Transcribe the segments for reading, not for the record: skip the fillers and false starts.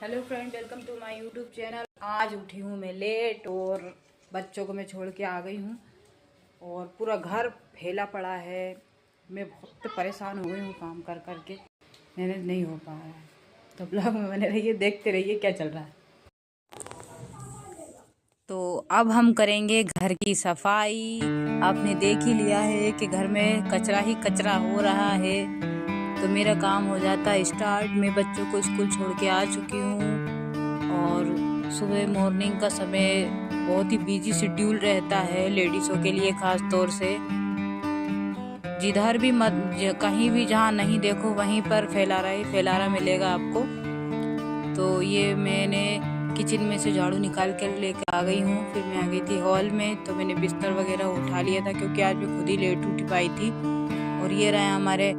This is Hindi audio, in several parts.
Hello friend, welcome to my YouTube channel. आज उठी हूँ मैं लेट और बच्चों को मैं छोड़ के आ गई हूँ और पूरा घर फैला पड़ा है। मैं बहुत परेशान हो गई हूँ काम कर कर के, मैनेज नहीं हो पा रहा है। तो ब्लॉग में बने रहिए, देखते रहिए क्या चल रहा है। तो अब हम करेंगे घर की सफाई। आपने देख ही लिया है कि घर में कचरा ही कचरा हो रहा है, तो मेरा काम हो जाता है स्टार्ट। मैं बच्चों को स्कूल छोड़ के आ चुकी हूँ और सुबह मॉर्निंग का समय बहुत ही बिजी शेड्यूल रहता है लेडीज़ों के लिए, ख़ास तौर से। जिधर भी कहीं भी जहाँ नहीं देखो वहीं पर फैलारा मिलेगा आपको। तो ये मैंने किचन में से झाड़ू निकाल कर लेकर आ गई हूँ। फिर मैं आ गई थी हॉल में, तो मैंने बिस्तर वगैरह उठा लिया था क्योंकि आज मैं खुद ही लेट उठ पाई थी। और ये रहे हमारे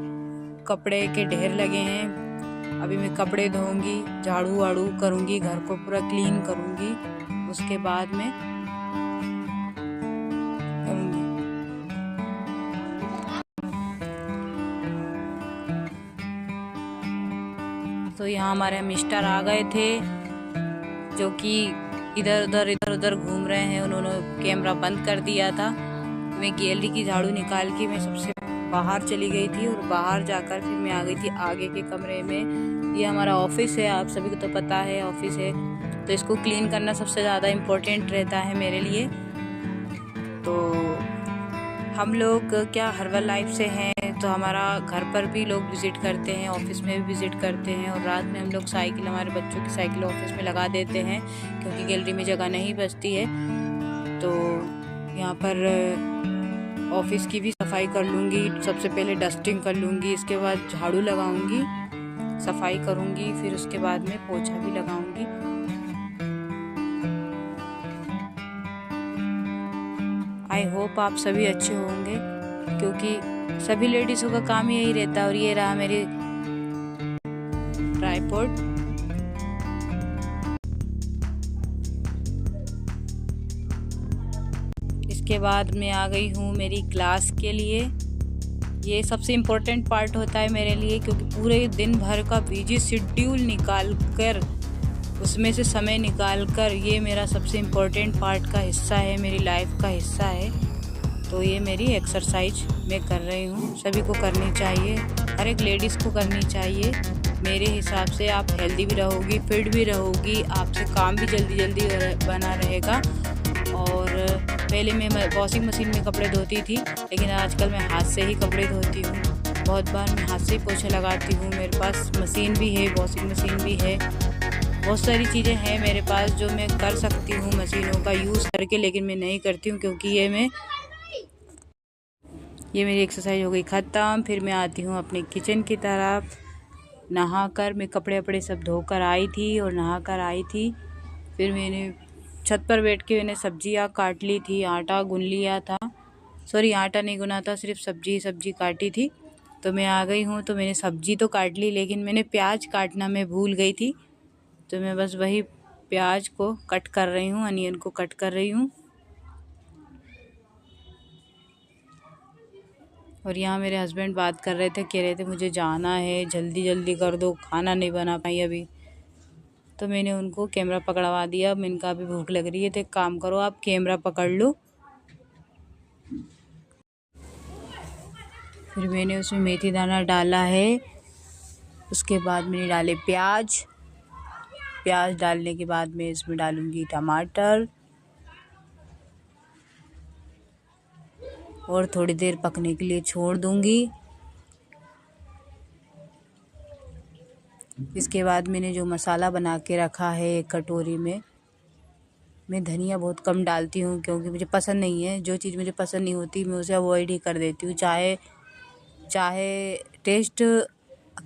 कपड़े के ढेर लगे हैं। अभी मैं कपड़े धोऊंगी, झाड़ू वाड़ू करूंगी, घर को पूरा क्लीन करूंगी, उसके बाद में करूंगी। तो यहाँ हमारे मिस्टर आ गए थे जो कि इधर उधर घूम रहे हैं। उन्होंने कैमरा बंद कर दिया था। मैं गैलरी की झाड़ू निकाल के मैं सबसे बाहर चली गई थी और बाहर जाकर फिर मैं आ गई थी आगे के कमरे में। ये हमारा ऑफिस है, आप सभी को तो पता है ऑफिस है, तो इसको क्लीन करना सबसे ज़्यादा इम्पोर्टेंट रहता है मेरे लिए। तो हम लोग क्या हर्बल लाइफ से हैं, तो हमारा घर पर भी लोग विज़िट करते हैं, ऑफिस में भी विज़िट करते हैं। और रात में हम लोग साइकिल, हमारे बच्चों की साइकिल ऑफिस में लगा देते हैं क्योंकि गैलरी में जगह नहीं बचती है। तो यहाँ पर ऑफिस की भी सफाई कर लूँगी। सबसे पहले डस्टिंग कर लूँगी, इसके बाद झाड़ू लगाऊँगी, सफाई करूँगी, फिर उसके बाद में पोछा भी लगाऊँगी। आई होप आप सभी अच्छे होंगे क्योंकि सभी लेडीज़ों का काम यही रहता है। और ये रहा मेरी ट्राइपॉड। इसके बाद मैं आ गई हूँ मेरी क्लास के लिए। ये सबसे इम्पोर्टेंट पार्ट होता है मेरे लिए क्योंकि पूरे दिन भर का बिजी शेड्यूल निकाल कर, उसमें से समय निकाल कर, ये मेरा सबसे इम्पोर्टेंट पार्ट का हिस्सा है, मेरी लाइफ का हिस्सा है। तो ये मेरी एक्सरसाइज मैं कर रही हूँ, सभी को करनी चाहिए, हर एक लेडीज़ को करनी चाहिए। मेरे हिसाब से आप हेल्दी भी रहोगी, फिट भी रहोगी, आपसे काम भी जल्दी बना रहेगा। और पहले मैं वॉशिंग मशीन में कपड़े धोती थी, लेकिन आजकल मैं हाथ से ही कपड़े धोती हूँ। बहुत बार मैं हाथ से ही पोछे लगाती हूँ। मेरे पास मशीन भी है, वॉशिंग मशीन भी है, बहुत सारी चीज़ें हैं मेरे पास जो मैं कर सकती हूँ मशीनों का यूज़ करके, लेकिन मैं नहीं करती हूँ क्योंकि ये मेरी एक्सरसाइज हो गई ख़त्म। फिर मैं आती हूँ अपने किचन की तरफ। नहाकर मैं कपड़े वपड़े सब धोकर आई थी और नहाकर आई थी। फिर मैंने छत पर बैठ के मैंने सब्जियाँ काट ली थी, आटा गूँध लिया था। सॉरी, आटा नहीं गुना था, सिर्फ सब्जी काटी थी। तो मैं आ गई हूँ, तो मैंने सब्जी तो काट ली, लेकिन मैंने प्याज काटना मैं भूल गई थी। तो मैं बस वही प्याज को कट कर रही हूँ, अनियन को कट कर रही हूँ। और यहाँ मेरे हस्बैंड बात कर रहे थे, कह रहे थे मुझे जाना है, जल्दी कर दो, खाना नहीं बना पाई अभी। तो मैंने उनको कैमरा पकड़वा दिया। मैंने कहा अभी भूख लग रही है तो एक काम करो, आप कैमरा पकड़ लो। फिर मैंने उसमें मेथी दाना डाला है, उसके बाद मैंने डाले प्याज डालने के बाद मैं इसमें डालूँगी टमाटर और थोड़ी देर पकने के लिए छोड़ दूँगी। इसके बाद मैंने जो मसाला बना के रखा है एक कटोरी में, मैं धनिया बहुत कम डालती हूँ क्योंकि मुझे पसंद नहीं है। जो चीज़ मुझे पसंद नहीं होती मैं उसे अवॉइड ही कर देती हूँ, चाहे टेस्ट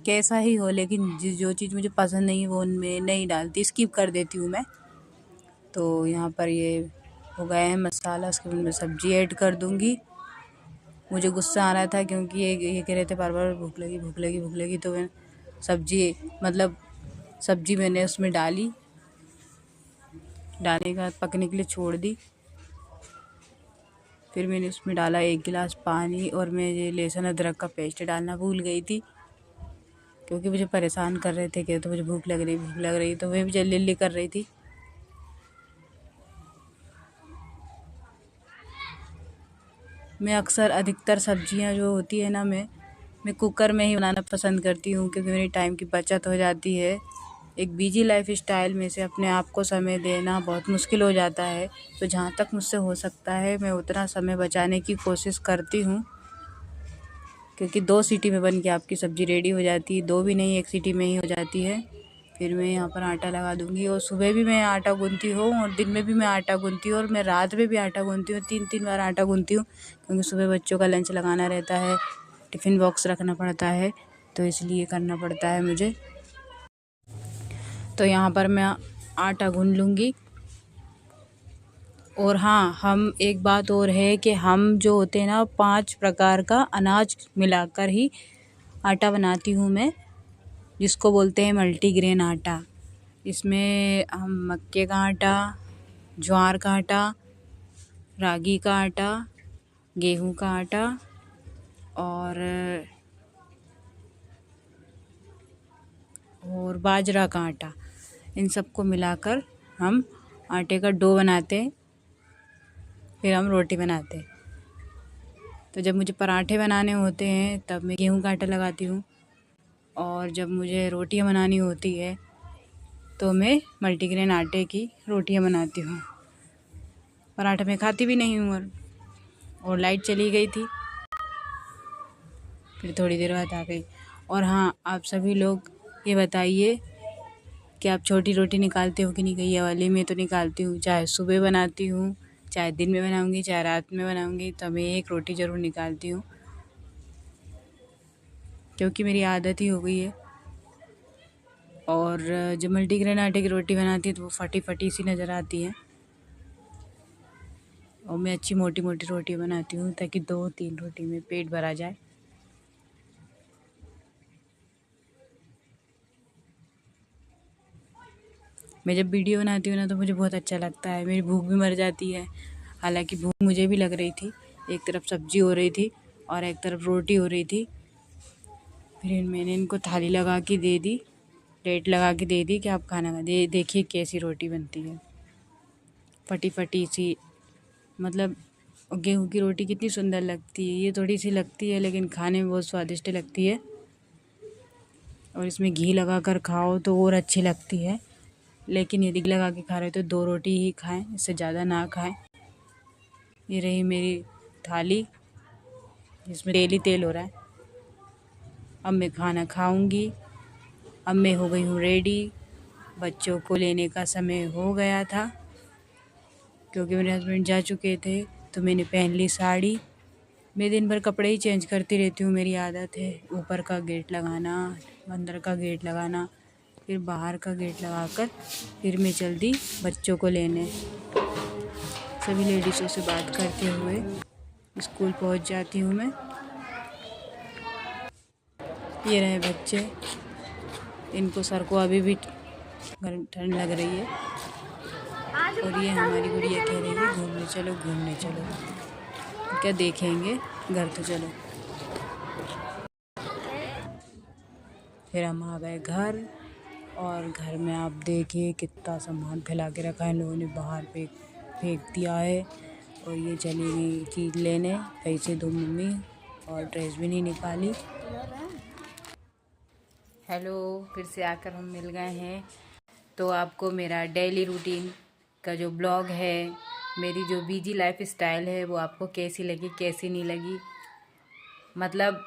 कैसा ही हो, लेकिन जो चीज़ मुझे पसंद नहीं वो मैं नहीं डालती, स्किप कर देती हूँ मैं। तो यहाँ पर ये हो गया है मसाला, उसके बाद मैं सब्ज़ी ऐड कर दूँगी। मुझे गुस्सा आ रहा था क्योंकि ये कह रहे थे बार बार भूख लगी, तो मैं सब्ज़ी मैंने उसमें डालने के बाद पकने के लिए छोड़ दी। फिर मैंने उसमें डाला 1 गिलास पानी और मैं ये लहसुन अदरक का पेस्ट डालना भूल गई थी क्योंकि मुझे परेशान कर रहे थे कि तो मुझे भूख लग रही तो मैं भी जल्दी जल्दी कर रही थी। मैं अक्सर अधिकतर सब्जियां जो होती है ना, मैं कुकर में ही बनाना पसंद करती हूँ, क्योंकि मेरी टाइम की बचत हो जाती है। एक बिजी लाइफ स्टाइल में से अपने आप को समय देना बहुत मुश्किल हो जाता है, तो जहाँ तक मुझसे हो सकता है मैं उतना समय बचाने की कोशिश करती हूँ, क्योंकि 2 सीटी में बन के आपकी सब्ज़ी रेडी हो जाती है। 2 भी नहीं, 1 सीटी में ही हो जाती है। फिर मैं यहाँ पर आटा लगा दूँगी, और सुबह भी मैं आटा गूँथती हूँ और दिन में भी मैं आटा गूँथती हूँ और मैं रात में भी आटा गूँथती हूँ। 3-3 बार आटा गूँथती हूँ, क्योंकि सुबह बच्चों का लंच लगाना रहता है, टिफ़िन बॉक्स रखना पड़ता है, तो इसलिए करना पड़ता है मुझे। तो यहाँ पर मैं आटा गूँथ लूँगी। और हाँ, हम एक बात और है कि हम जो होते हैं ना, 5 प्रकार का अनाज मिलाकर ही आटा बनाती हूँ मैं, जिसको बोलते हैं मल्टीग्रेन आटा। इसमें हम मक्के का आटा, ज्वार का आटा, रागी का आटा, गेहूं का आटा और बाजरा का आटा, इन सबको मिलाकर हम आटे का डो बनाते हैं, फिर हम रोटी बनाते हैं। तो जब मुझे पराठे बनाने होते हैं तब मैं गेहूं का आटा लगाती हूँ, और जब मुझे रोटियां बनानी होती है तो मैं मल्टीग्रेन आटे की रोटियां बनाती हूँ। पराठा मैं खाती भी नहीं हूँ। और लाइट चली गई थी, फिर थोड़ी देर बाद आ गई। और हाँ, आप सभी लोग ये बताइए कि आप छोटी रोटी निकालते हो कि नहीं गैया वाली। मैं तो निकालती हूँ, चाहे सुबह बनाती हूँ, चाहे दिन में बनाऊँगी, चाहे रात में बनाऊँगी, तो मैं 1 रोटी ज़रूर निकालती हूँ, क्योंकि मेरी आदत ही हो गई है। और जब मल्टीग्रेन आटे की रोटी बनाती है तो वो फटी फटी सी नज़र आती है, और मैं अच्छी मोटी मोटी रोटी बनाती हूँ ताकि 2-3 रोटी में पेट भरा जाए। मैं जब वीडियो बनाती हूँ ना तो मुझे बहुत अच्छा लगता है, मेरी भूख भी मर जाती है। हालांकि भूख मुझे भी लग रही थी, एक तरफ सब्जी हो रही थी और एक तरफ रोटी हो रही थी। फिर मैंने इनको थाली लगा के दे दी, प्लेट लगा के दे दी कि आप खाना खा। देखिए कैसी रोटी बनती है, फटी फटी सी। मतलब गेहूं की रोटी कितनी सुंदर लगती है, ये थोड़ी सी लगती है लेकिन खाने में बहुत स्वादिष्ट लगती है, और इसमें घी लगा कर खाओ तो और अच्छी लगती है। लेकिन यदि लगा के खा रहे हो तो 2 रोटी ही खाएं, इससे ज़्यादा ना खाएं। ये रही मेरी थाली, जिसमें तेल ही तेल हो रहा है। अब मैं खाना खाऊंगी। अब मैं हो गई हूँ रेडी। बच्चों को लेने का समय हो गया था, क्योंकि मेरे हस्बैंड जा चुके थे, तो मैंने पहन ली साड़ी। मैं दिन भर कपड़े ही चेंज करती रहती हूँ, मेरी आदत है। ऊपर का गेट लगाना, अंदर का गेट लगाना, फिर बाहर का गेट लगाकर फिर मैं चल दी बच्चों को लेने। सभी लेडीज़ों से बात करते हुए स्कूल पहुँच जाती हूँ मैं। ये रहे बच्चे, इनको सर को अभी भी ठंड लग रही है, और ये हमारी गुड़िया कह रही है घूमने चलो घूमने चलो। क्या देखेंगे, घर तो चलो। फिर हम आ गए घर, और घर में आप देखिए कितना सामान फैला के रखा है, लोगों ने बाहर फेंक दिया है। और ये चली गई चीज़ लेने, पैसे दो मम्मी, और ड्रेस भी नहीं निकाली। हेलो, फिर से आकर हम मिल गए हैं। तो आपको मेरा डेली रूटीन का जो ब्लॉग है, मेरी जो बिजी लाइफ स्टाइल है, वो आपको कैसी लगी कैसी नहीं लगी। मतलब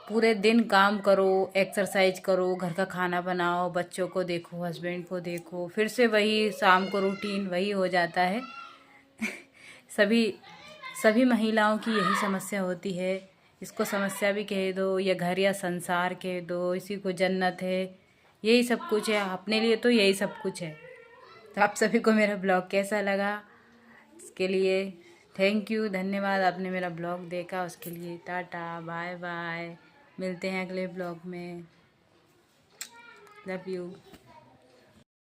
पूरे दिन काम करो, एक्सरसाइज करो, घर का खाना बनाओ, बच्चों को देखो, हस्बैंड को देखो, फिर से वही शाम को रूटीन वही हो जाता है। सभी महिलाओं की यही समस्या होती है। इसको समस्या भी कह दो, या घर या संसार कह दो, इसी को जन्नत है, यही सब कुछ है अपने लिए, तो यही सब कुछ है। तो आप सभी को मेरा ब्लॉग कैसा लगा, इसके लिए थैंक यू, धन्यवाद। आपने मेरा ब्लॉग देखा, उसके लिए टाटा बाय बाय। मिलते हैं अगले ब्लॉग में। Love you.